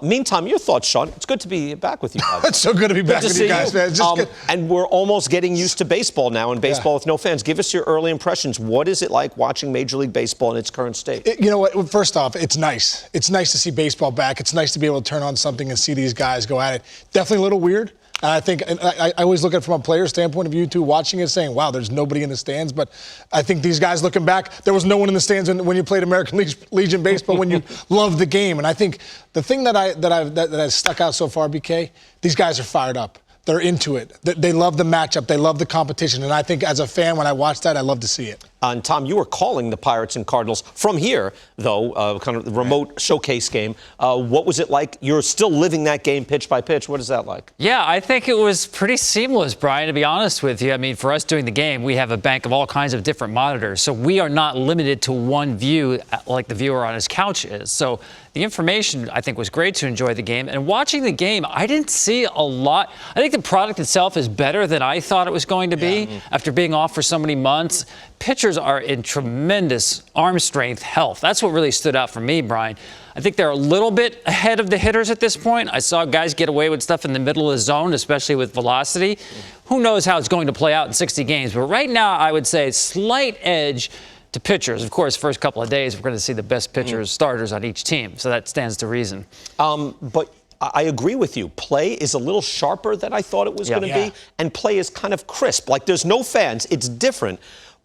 Meantime, your thoughts, Sean. It's good to be back with you. It's so good to be back with you guys, man. And we're almost getting used to baseball now, and baseball with no fans. Give us your early impressions. What is it like watching Major League Baseball in its current state? You know what? First off, it's nice. It's nice to see baseball back. It's nice to be able to turn on something and see these guys go at it. Definitely a little weird. I think I always look at it from a player standpoint of view, too, watching it, saying, wow, there's nobody in the stands. But I think these guys looking back, there was no one in the stands when you played American Legion Baseball, when you loved the game. And I think the thing that has stuck out so far, BK, these guys are fired up. They're into it. They love the matchup. They love the competition. And I think as a fan, when I watch that, I love to see it. And Tom, you were calling the Pirates and Cardinals from here, though, kind of the remote showcase game. What was it like? You're still living that game pitch by pitch. What is that like? Yeah, I think it was pretty seamless, Brian, to be honest with you. I mean, for us doing the game, we have a bank of all kinds of different monitors. So we are not limited to one view like the viewer on his couch is. So the information, I think, was great to enjoy the game. And watching the game, I didn't see a lot. I think the product itself is better than I thought it was going to be after being off for so many months. Pitchers are in tremendous arm strength health. That's what really stood out for me, Brian. I think they're a little bit ahead of the hitters at this point. I saw guys get away with stuff in the middle of the zone, especially with velocity. Who knows how it's going to play out in 60 games. But right now, I would say slight edge to pitchers. Of course, first couple of days, we're going to see the best pitchers, starters on each team. So that stands to reason. But I agree with you. Play is a little sharper than I thought it was going to be. And play is kind of crisp. Like, there's no fans. It's different.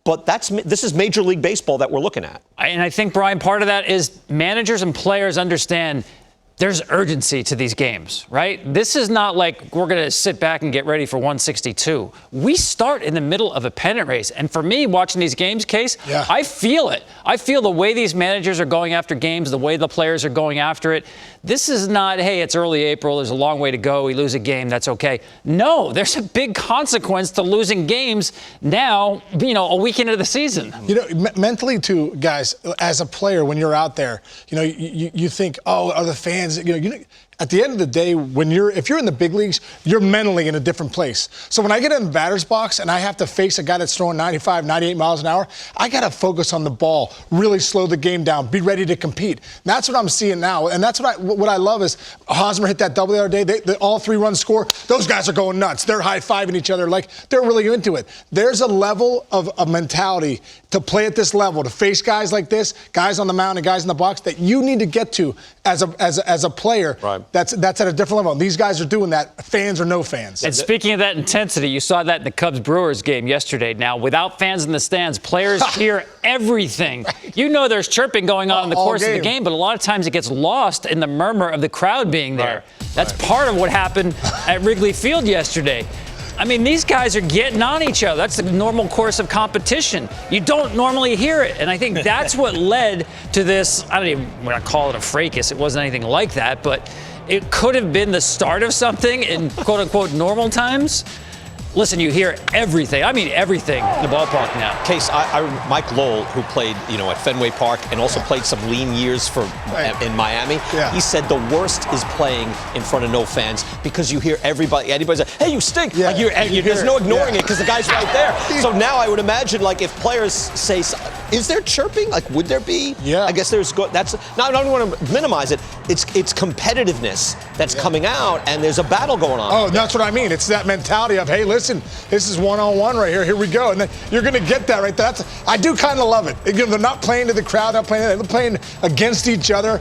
But this is Major League Baseball that we're looking at. And I think, Brian, part of that is managers and players understand there's urgency to these games, right? This is not like we're going to sit back and get ready for 162. We start in the middle of a pennant race. And for me, watching these games, Case, I feel it. I feel the way these managers are going after games, the way the players are going after it. This is not, hey, it's early April, there's a long way to go, we lose a game, that's okay. No, there's a big consequence to losing games now, a week into the season. Mentally, too, guys, as a player, when you're out there, you think, oh, are the fans, at the end of the day, if you're in the big leagues, you're mentally in a different place. So when I get in the batter's box and I have to face a guy that's throwing 95, 98 miles an hour, I got to focus on the ball, really slow the game down, be ready to compete. And that's what I'm seeing now. And that's what I love is Hosmer hit that double the other day. They all 3-run score. Those guys are going nuts. They're high-fiving each other. Like, they're really into it. There's a level of a mentality to play at this level, to face guys like this, guys on the mound and guys in the box, that you need to get to as a player. Right. That's at a different level. These guys are doing that, fans or no fans. And speaking of that intensity, you saw that in the Cubs-Brewers game yesterday. Now, without fans in the stands, players hear everything. There's chirping going on in the course of the game, but a lot of times it gets lost in the murmur of the crowd being there. That's part of what happened at Wrigley Field yesterday. I mean, these guys are getting on each other. That's the normal course of competition. You don't normally hear it. And I think that's what led to this. I don't even want to call it a fracas. It wasn't anything like that, but it could have been the start of something in quote-unquote normal times. Listen, you hear everything. I mean everything in the ballpark now. Case, Mike Lowell, who played, at Fenway Park and also played some lean years in Miami, he said the worst is playing in front of no fans because you hear anybody's like, hey, you stink. Like there's no ignoring it because the guy's right there. So now I would imagine, like, if players say, is there chirping? Like, would there be? Yeah. I guess there's. That's not. I don't want to minimize it. It's competitiveness that's coming out, and there's a battle going on. Oh, that's what I mean. It's that mentality of, hey, listen, this is one-on-one right here. Here we go. And then you're going to get that right there. I do kind of love it. They're not playing to the crowd. They're playing against each other.